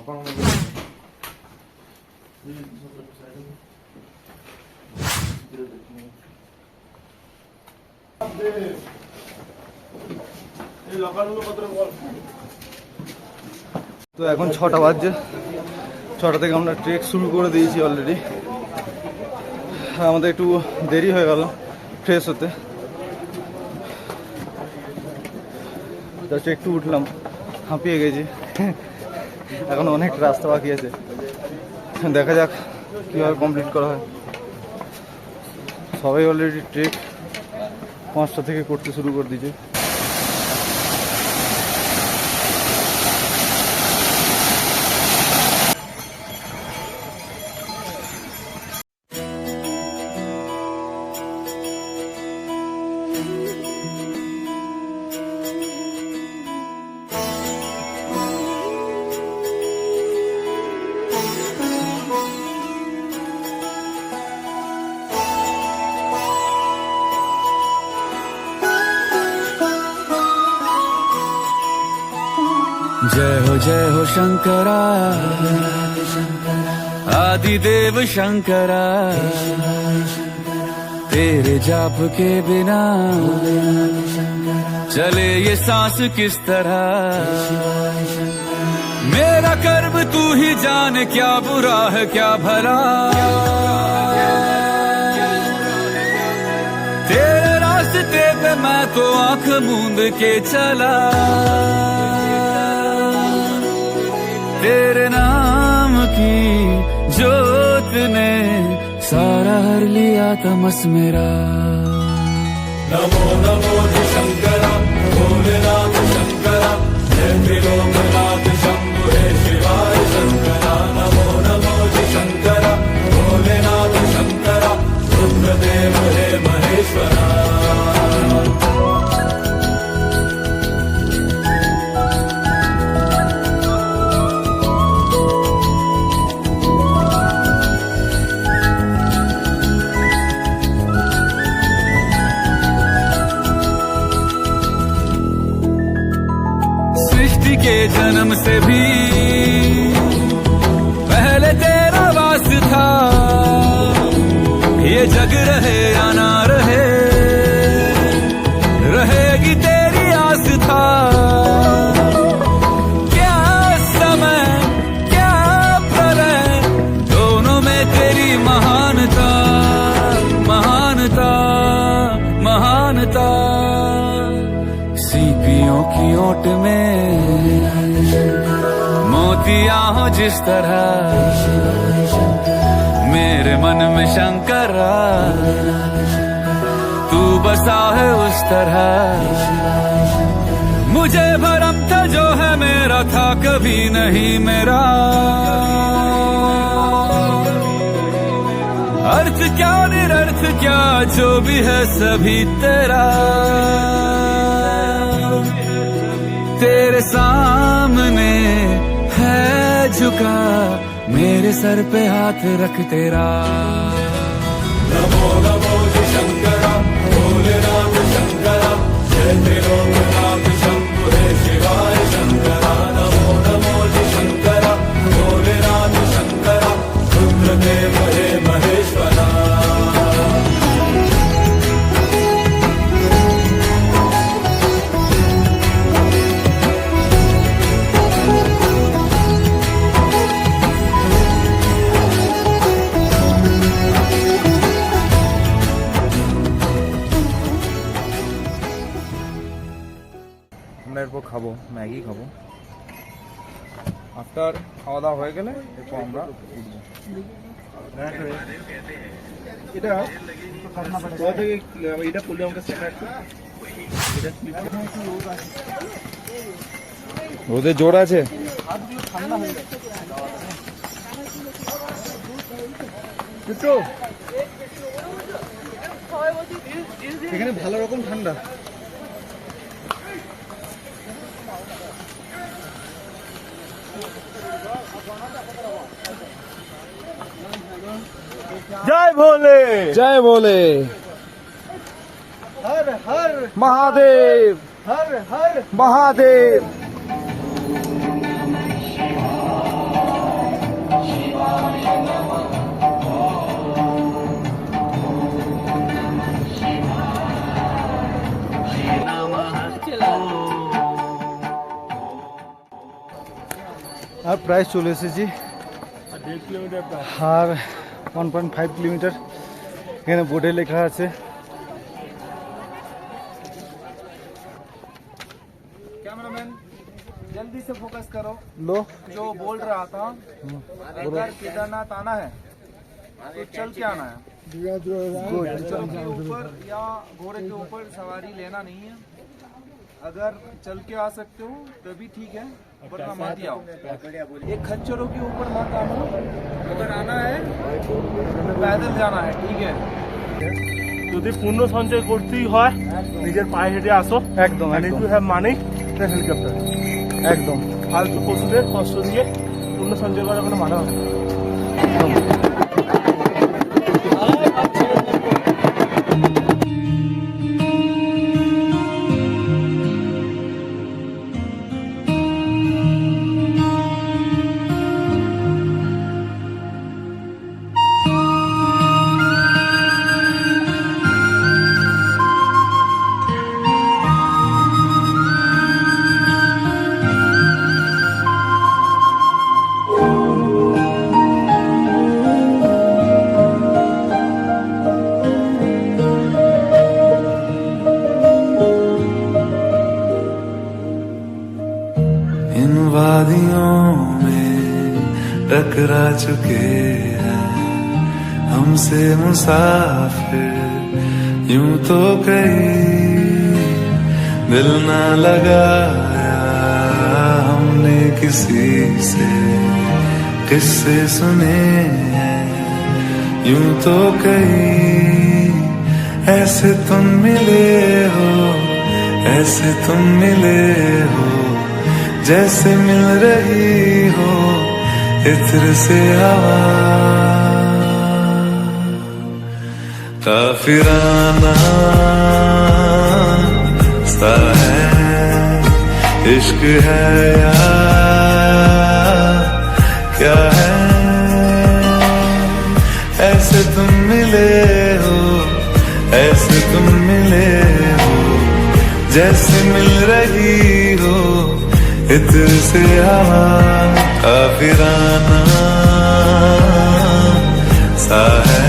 তো এখন 6টা বাজছে, 6টা থেকে আমরা ট্রেক শুরু করে দিয়েছি অলরেডি। আমাদের একটু দেরি হয়ে গেল ফ্রেশ হতে, জাস্ট একটু উঠলাম, হাঁপিয়ে গেছি। এখন অনেক রাস্তা বাকি আছে, দেখা যাক কীভাবে কমপ্লিট করা হয়। সবাই অলরেডি ট্রেক 5টা থেকে করতে শুরু করে দিয়েছে। जय हो शंकरा आदिदेव शंकरा, तेरे जाप के बिना चले ये सांस किस तरह। मेरा कर्म तू ही जान, क्या बुरा है क्या भला। तेरे रास्ते पे मैं तो आंख मूंद के चला, तेरे नाम की जोत ने सारा हर लिया तमस मेरा। नमो नमो शंकरा भोलेनाथ शंकरा, जय त्रिलोकनाथ शंभु हे शिवाय शंकरा। नमो नमो शंकरा भोलेनाथ शंकरा, रुद्रदेव हे महेश्वरा। के जन्म से भी पहले तेरा वास था, ये जग रहे या ना रहे, रहेगी तेरी आस था। क्या समय क्या प्रलय, दोनों में तेरी महानता महानता महानता। सीपियों की ओट में मोतिया हो जिस तरह, मेरे मन में शंकरा तू बसा है उस तरह। मुझे भरम था जो है मेरा था कभी नहीं मेरा, अर्थ क्या निरर्थ क्या जो भी है सभी तेरा। तेरे सामने है झुका मेरे सर पे हाथ रख तेरा। नमो नमो शंकरा भोलेनाथ शंकरा, जय त्रिलोकनाथ शंभु हे शिवाय शंकरा। नमो नमो शंकरा भोलेनाथ शंकरा, रुद्रदेव हे महेश्वरा। এরপর খাবো, ম্যাগি খাবো। আফটার খাওয়া দাওয়া হয়ে গেলে এরপর আমরা উঠবো। এটা করলে আমাকে রোদের জোর আছে। এখানে ভালো রকম ঠান্ডা। जय भोले जय भोले, हर हर महादेव, हर हर महादेव। আর প্রায় চলে এসেছি, আর 1.5 কিলোমিটার। এখানে বোর্ডে লেখা আছে। कैमरामैन जल्दी से फोकस करो। लो जो बोल रहा था, अगर केदारनाथ आना है तो चल के आना है। चल के ऊपर या घोड़े के ऊपर सवारी लेना नहीं है। अगर चल के आ सकते हो तभी ठीक है, वरना मत ही आओ। ये खच्चरों के ऊपर मत आना। अगर आना है तो पैदल जाना है, ठीक है। যদি পূর্ণ সঞ্চয় করতেই হয় নিজের পায়ে হেঁটে আসো। একদম and if একদম you have money then helicopter। একদম ফালতু পশুদের কষ্ট দিয়ে পূর্ণ সঞ্চয় করার কোনো মানে হবে না। इन वादियों में टकरा चुके हैं हमसे मुसाफिर यूं तो कहीं दिल ना लगाया हमने किसी से किस्से सुने हैं यूं तो कहीं ऐसे तुम मिले हो ऐसे तुम मिले हो जैसे मिल रही हो इत्र से हवा काफिराना सा है इश्क है या क्या है ऐसे तुम मिले हो ऐसे तुम मिले हो जैसे मिल रही हो इत्र से हवा काफिराना सा है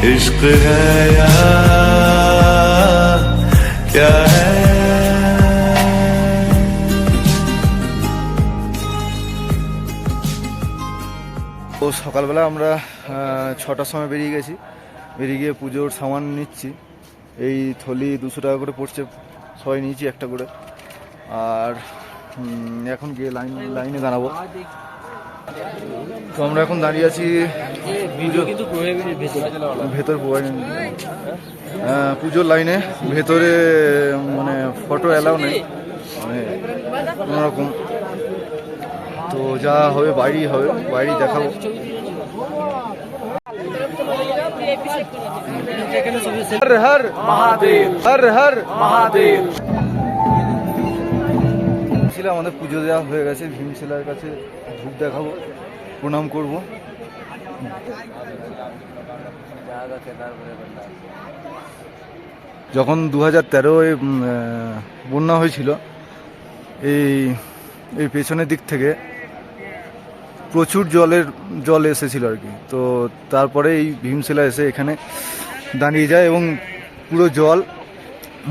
इश्क है या क्या है তো সকালবেলা আমরা 6টার সময় বেরিয়ে গেছি। বেরিয়ে গিয়ে পুজোর সামান নিচ্ছি। এই থলি 200 টাকা করে পড়ছে, সবাই নিয়েছি একটা করে। আর এখন গিয়ে লাইনে দাঁড়াবো। তো আমরা এখন দাঁড়িয়ে আছি ভেতর পুজোর লাইনে। ভেতরে মানে ফটো অ্যালাউ নেই, মানে কোনোরকম। তো যা হবে বাইরেই হবে, বাইরেই দেখাবো। হর হর মহাদেব, হর হর মহাদেব। আমাদের পুজো দেওয়া হয়ে গেছে। ভীমশিলার কাছে ধূপ দেখাবো, প্রণাম করব। যখন 2013 বন্যা হয়েছিল, এই পেছনের দিক থেকে প্রচুর জল এসেছিল আর কি। তো তারপরে এই ভীমশিলা এসে এখানে দাঁড়িয়ে যায় এবং পুরো জল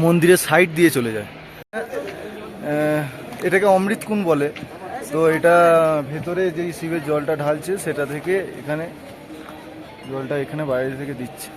মন্দিরের সাইড দিয়ে চলে যায়। এটাকে অমৃতকুণ্ড বলে। তো এটা ভেতরে যেই শিবের জলটা ঢালছে সেটা থেকে এখানে জলটা এখানে বাইরে থেকে দিচ্ছে।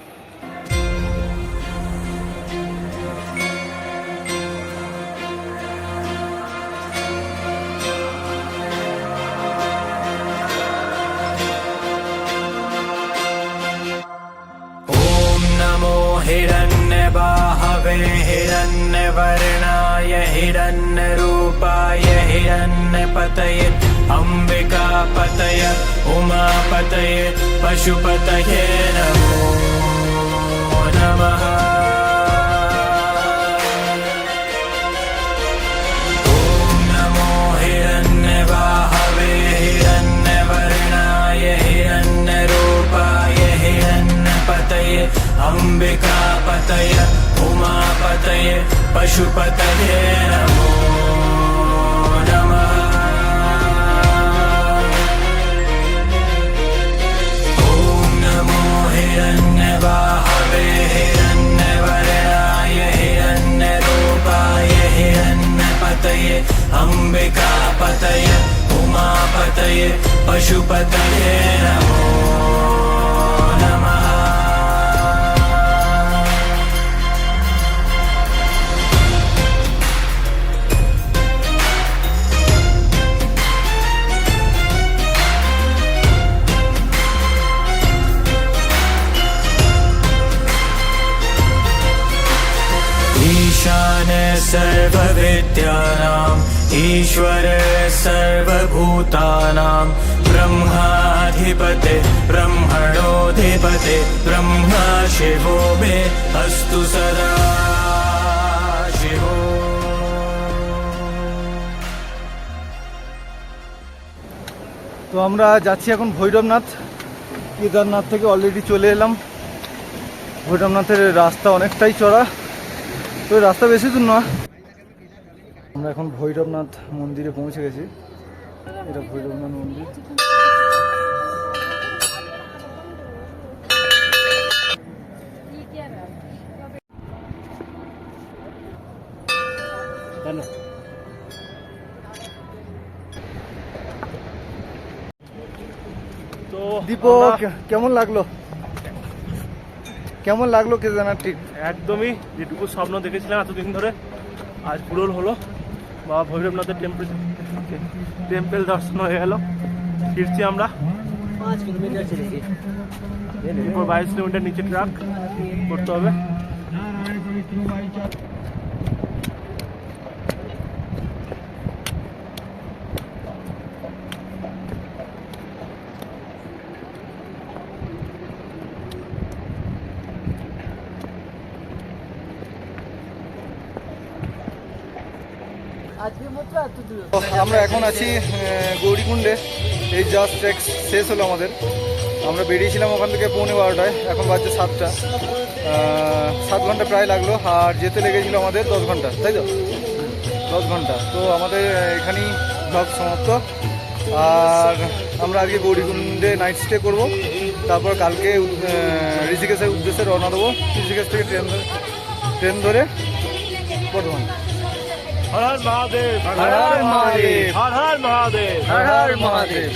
हिरण्यबाहवे हिरण्यवर्णाय हिरण्यरूपाय हिरण्यपतये अम्बिकापतये उमापतये पशुपतये नमो नमः। ॐ नमो हिरण्यबाहवे हिरण्यवर्णाय हिरण्यरूपाय हिरण्यपतये अम्बिकापतये उमापतये पशुपतये नमो नमः। पतये पशुपतये नमो नमः। ईशाने सर्वविद्यानाम् ईश्वरे सर्वभूतानां ब्रह्माधिपते ब्रह्मणोऽधिपते ब्रह्मा शिवो मे अस्तु सदा शिवो। তো আমরা যাচ্ছি এখন ভৈরবনাথ। কেদারনাথ থেকে অলরেডি চলে এলাম। ভৈরবনাথের রাস্তা অনেকটাই চড়া, তো রাস্তা বেশি দূর নয়। আমরা এখন ভৈরবনাথ মন্দিরে পৌঁছে গেছি। এটা ভৈরবনাথ মন্দির। তো দীপক, কেমন লাগলো? কেমন লাগলো কেদারনাথ ট্রিপ? একদমই যেটুকু স্বপ্ন দেখেছিলাম এতদিন ধরে আজ পূরণ হলো। বাবা ভৈরবনাথের টেম্পেল দর্শন হয়ে গেল। ফিরছি আমরা 5 কিলোমিটার চলেছি, এরপর 22 কিলোমিটার নিচে ট্রাক করতে হবে। আমরা এখন আছি গৌরীকুণ্ডে। এই জাস্ট ট্রেক শেষ হলো আমাদের। আমরা বেরিয়েছিলাম ওখান থেকে 12:15, এখন বাজছে 7টা। 7 ঘন্টা প্রায় লাগলো, আর যেতে লেগেছিল আমাদের 10 ঘন্টা, তাই তো? 10 ঘন্টা। তো আমাদের এখানেই ব্লগ সমাপ্ত। আর আমরা আজকে গৌরীকুণ্ডে নাইট স্টে করবো, তারপর কালকে ঋষিকেশের উদ্দেশ্যে রওনা দেবো। ঋষিকেশ থেকে ট্রেন ধরে বর্ধমান। হর হর মহাদেব, হর হর মহাদেব, হর হর মহাদেব, হর হর মহাদেব।